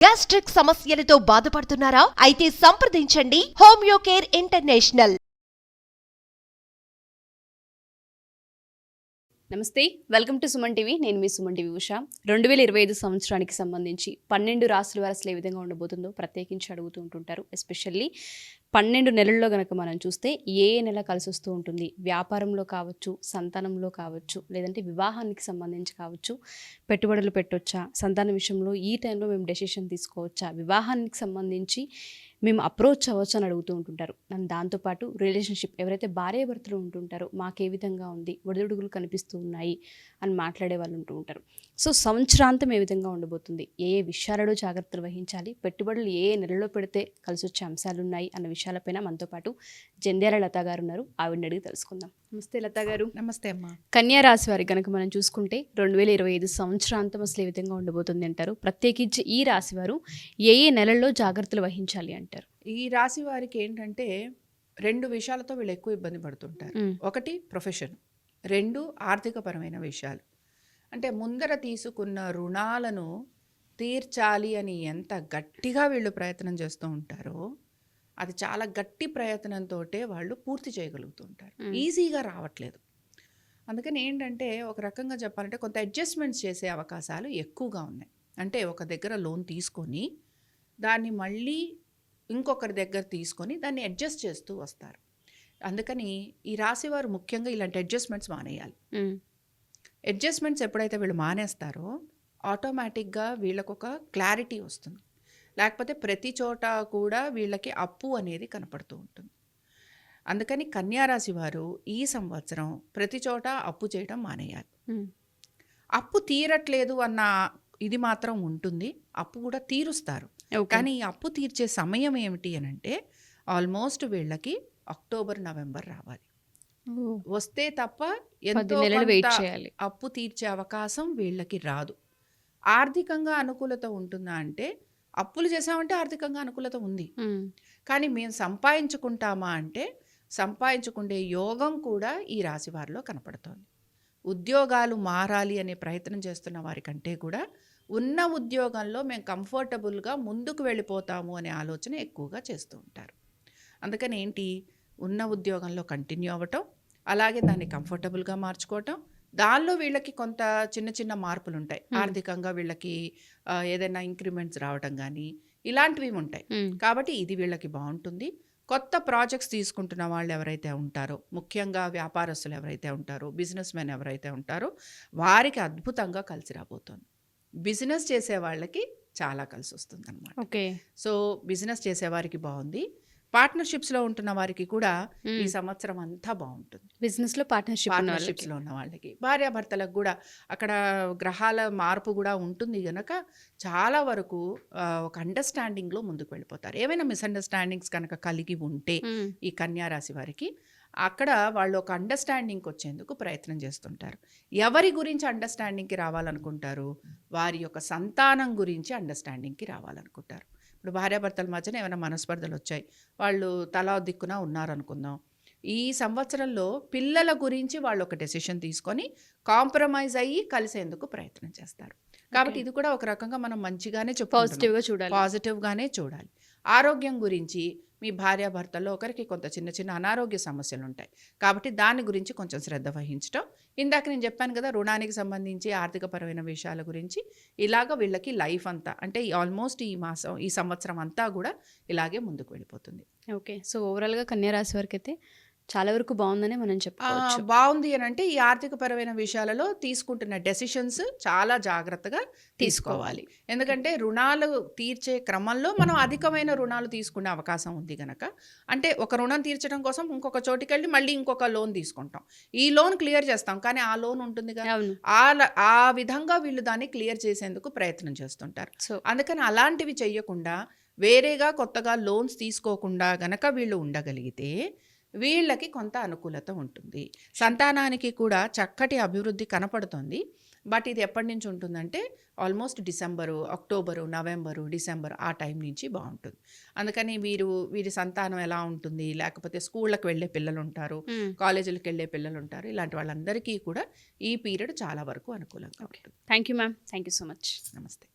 Gastric సమస్యలతో బాధపడుతున్నారా? అయితే సంప్రదించండి హోమియో కేర్ ఇంటర్నేషనల్. నమస్తే, వెల్కమ్ టు సుమన్ టీవీ. నేను మీ సుమన్ టీవీ ఉషా. 2025 సంవత్సరానికి సంబంధించి 12 రాశుల వారు అసలు ఏ విధంగా ఉండబోతుందో ప్రత్యేకించి అడుగుతూ ఉంటుంటారు. ఎస్పెషల్లీ 12 నెలల్లో కనుక మనం చూస్తే ఏ నెల కలిసి వస్తూ ఉంటుంది, వ్యాపారంలో కావచ్చు, సంతానంలో కావచ్చు, లేదంటే వివాహానికి సంబంధించి కావచ్చు, పెట్టుబడులు పెట్టొచ్చా, సంతానం విషయంలో ఈ టైంలో మేము డెసిషన్ తీసుకోవచ్చా, వివాహానికి సంబంధించి మేము అప్రోచ్ అవ్వచ్చు అని అడుగుతూ ఉంటుంటారు. అండ్ దాంతోపాటు రిలేషన్షిప్ ఎవరైతే భార్యాభర్తలు ఉంటుంటారో మాకు ఏ విధంగా ఉంది, ఒడిదుడుగులు కనిపిస్తూ ఉన్నాయి అని మాట్లాడే వాళ్ళు ఉంటూ ఉంటారు. సో సంవత్సరాంతం ఏ విధంగా ఉండబోతుంది, ఏ విషయాలలో జాగ్రత్తలు వహించాలి, పెట్టుబడులు ఏ నెలలో పెడితే కలిసి వచ్చే అంశాలు ఉన్నాయి అన్న విషయాలపైన మనతో పాటు జంధ్యాల లతా గారు ఉన్నారు. ఆవిడని అడిగి తెలుసుకుందాం. నమస్తే లతా గారు. నమస్తే అమ్మా. కన్యా రాశి వారికి కనుక మనం చూసుకుంటే 2025 సంవత్సరాంతం అసలు ఏ విధంగా ఉండబోతుంది అంటారు? ప్రత్యేకించి ఈ రాశి వారు ఏ నెలల్లో జాగ్రత్తలు వహించాలి అంటారు? ఈ రాశి వారికి ఏంటంటే 2 విషయాలతో వీళ్ళు ఎక్కువ ఇబ్బంది పడుతుంటారు. ఒకటి ప్రొఫెషన్, 2 ఆర్థికపరమైన విషయాలు. అంటే ముందర తీసుకున్న రుణాలను తీర్చాలి అని ఎంత గట్టిగా వీళ్ళు ప్రయత్నం చేస్తూ ఉంటారో అది చాలా గట్టి ప్రయత్నంతో వాళ్ళు పూర్తి చేయగలుగుతుంటారు. ఈజీగా రావట్లేదు. అందుకని ఏంటంటే ఒక రకంగా చెప్పాలంటే కొంత అడ్జస్ట్మెంట్స్ చేసే అవకాశాలు ఎక్కువగా ఉన్నాయి. అంటే ఒక దగ్గర లోన్ తీసుకొని దాన్ని మళ్ళీ ఇంకొకరి దగ్గర తీసుకొని దాన్ని అడ్జస్ట్ చేస్తూ వస్తారు. అందుకని ఈ రాశివారు ముఖ్యంగా ఇలాంటి అడ్జస్ట్మెంట్స్ మానేయాలి. అడ్జస్ట్మెంట్స్ ఎప్పుడైతే వీళ్ళు మానేస్తారో ఆటోమేటిక్గా వీళ్ళకు ఒక క్లారిటీ వస్తుంది. లేకపోతే ప్రతి చోట కూడా వీళ్ళకి అప్పు అనేది కనపడుతూ ఉంటుంది. అందుకని కన్యారాశి వారు ఈ సంవత్సరం ప్రతి చోట అప్పు చేయడం మానేయాలి. అప్పు తీరట్లేదు అన్న ఇది మాత్రం ఉంటుంది. అప్పు కూడా తీరుస్తారు. కానీ ఈ అప్పు తీర్చే సమయం ఏమిటి అని అంటే ఆల్మోస్ట్ వీళ్ళకి అక్టోబర్, నవంబర్ రావాలి. వస్తే తప్ప ఎంతో అప్పు తీర్చే అవకాశం వీళ్ళకి రాదు. ఆర్థికంగా అనుకూలత ఉంటుందా అంటే అప్పులు చేసామంటే ఆర్థికంగా అనుకూలత ఉంది. కానీ మేము సంపాదించుకుంటామా అంటే సంపాదించుకునే యోగం కూడా ఈ రాశి వారిలో కనపడుతోంది. ఉద్యోగాలు మారాలి అనే ప్రయత్నం చేస్తున్న వారికంటే కూడా ఉన్న ఉద్యోగంలో మేము కంఫర్టబుల్గా ముందుకు వెళ్ళిపోతాము అనే ఆలోచన ఎక్కువగా చేస్తూ ఉంటారు. అందుకని ఏంటి, ఉన్న ఉద్యోగంలో కంటిన్యూ అవ్వటం, అలాగే దాన్ని కంఫర్టబుల్గా మార్చుకోవటం, దానిలో వీళ్ళకి కొంత చిన్న చిన్న మార్పులు ఉంటాయి. ఆర్థికంగా వీళ్ళకి ఏదైనా ఇంక్రిమెంట్స్ రావటం కానీ ఇలాంటివి ఉంటాయి. కాబట్టి ఇది వీళ్ళకి బాగుంటుంది. కొత్త ప్రాజెక్ట్స్ తీసుకుంటున్న వాళ్ళు ఎవరైతే ఉంటారో, ముఖ్యంగా వ్యాపారస్తులు ఎవరైతే ఉంటారో, బిజినెస్ మెన్ ఎవరైతే ఉంటారో వారికి అద్భుతంగా కలిసి రాబోతుంది. బిజినెస్ చేసే వాళ్ళకి చాలా కలిసి వస్తుంది అనమాట. ఓకే. సో బిజినెస్ చేసేవారికి బాగుంది. పార్ట్నర్షిప్స్లో ఉంటున్న వారికి కూడా ఈ సంవత్సరం అంతా బాగుంటుంది. బిజినెస్లో పార్ట్నర్షిప్స్లో ఉన్న వాళ్ళకి, భార్యాభర్తలకు కూడా అక్కడ గ్రహాల మార్పు కూడా ఉంటుంది కనుక చాలా వరకు ఒక అండర్స్టాండింగ్లో ముందుకు వెళ్ళిపోతారు. ఏమైనా మిస్అండర్స్టాండింగ్స్ కనుక కలిగి ఉంటే ఈ కన్యారాశి వారికి అక్కడ వాళ్ళు ఒక అండర్స్టాండింగ్కి వచ్చేందుకు ప్రయత్నం చేస్తుంటారు. ఎవరి గురించి అండర్స్టాండింగ్కి రావాలనుకుంటారు? వారి యొక్క సంతానం గురించి అండర్స్టాండింగ్కి రావాలనుకుంటారు. ఇప్పుడు భార్యాభర్తల మధ్యన ఏమైనా మనస్పర్ధలు వచ్చాయి, వాళ్ళు తలా దిక్కున ఉన్నారనుకుందాం. ఈ సంవత్సరంలో పిల్లల గురించి వాళ్ళు ఒక డెసిషన్ తీసుకొని కాంప్రమైజ్ అయ్యి కలిసేందుకు ప్రయత్నం చేస్తారు. కాబట్టి ఇది కూడా ఒక రకంగా మనం మంచిగానే పాజిటివ్గానే చూడాలి. ఆరోగ్యం గురించి మీ భార్యాభర్తల్లో ఒకరికి కొంత చిన్న చిన్న అనారోగ్య సమస్యలు ఉంటాయి. కాబట్టి దాని గురించి కొంచెం శ్రద్ధ వహించడం. ఇందాక నేను చెప్పాను కదా, రుణానికి సంబంధించి ఆర్థికపరమైన విషయాల గురించి ఇలాగ వీళ్ళకి లైఫ్ అంతా అంటే ఆల్మోస్ట్ ఈ సంవత్సరం అంతా కూడా ఇలాగే ముందుకు వెళ్ళిపోతుంది. ఓకే. సో ఓవరాల్గా కన్యారాశి వారికి అయితే చాలా వరకు బాగుందని మనం చెప్పుకోవచ్చు. బాగుంది అని అంటే ఈ ఆర్థికపరమైన విషయాలలో తీసుకుంటున్న డెసిషన్స్ చాలా జాగ్రత్తగా తీసుకోవాలి. ఎందుకంటే రుణాలు తీర్చే క్రమంలో మనం అధికమైన రుణాలు తీసుకునే అవకాశం ఉంది కనుక, అంటే ఒక రుణం తీర్చడం కోసం ఇంకొక చోటికి వెళ్ళి మళ్ళీ ఇంకొక లోన్ తీసుకుంటాం. ఈ లోన్ క్లియర్ చేస్తాం, కానీ ఆ లోన్ ఉంటుంది కదా, ఆ విధంగా వీళ్ళు దాన్ని క్లియర్ చేసేందుకు ప్రయత్నం చేస్తుంటారు. సో అందుకని అలాంటివి చెయ్యకుండా వేరేగా కొత్తగా లోన్స్ తీసుకోకుండా గనక వీళ్ళు ఉండగలిగితే వీళ్ళకి కొంత అనుకూలత ఉంటుంది. సంతానానికి కూడా చక్కటి అభివృద్ధి కనపడుతుంది. బట్ ఇది ఎప్పటి నుంచి ఉంటుందంటే almost December, October, November, December ఆ టైం నుంచి బాగుంటుంది. అందుకని వీరి సంతానం ఎలా ఉంటుంది, లేకపోతే స్కూళ్ళకి వెళ్ళే పిల్లలు ఉంటారు, కాలేజీలకు వెళ్ళే పిల్లలు ఉంటారు, ఇలాంటి వాళ్ళందరికీ కూడా ఈ పీరియడ్ చాలా వరకు అనుకూలంగా ఉంటుంది. Thank you ma'am. Thank you so much. నమస్తే.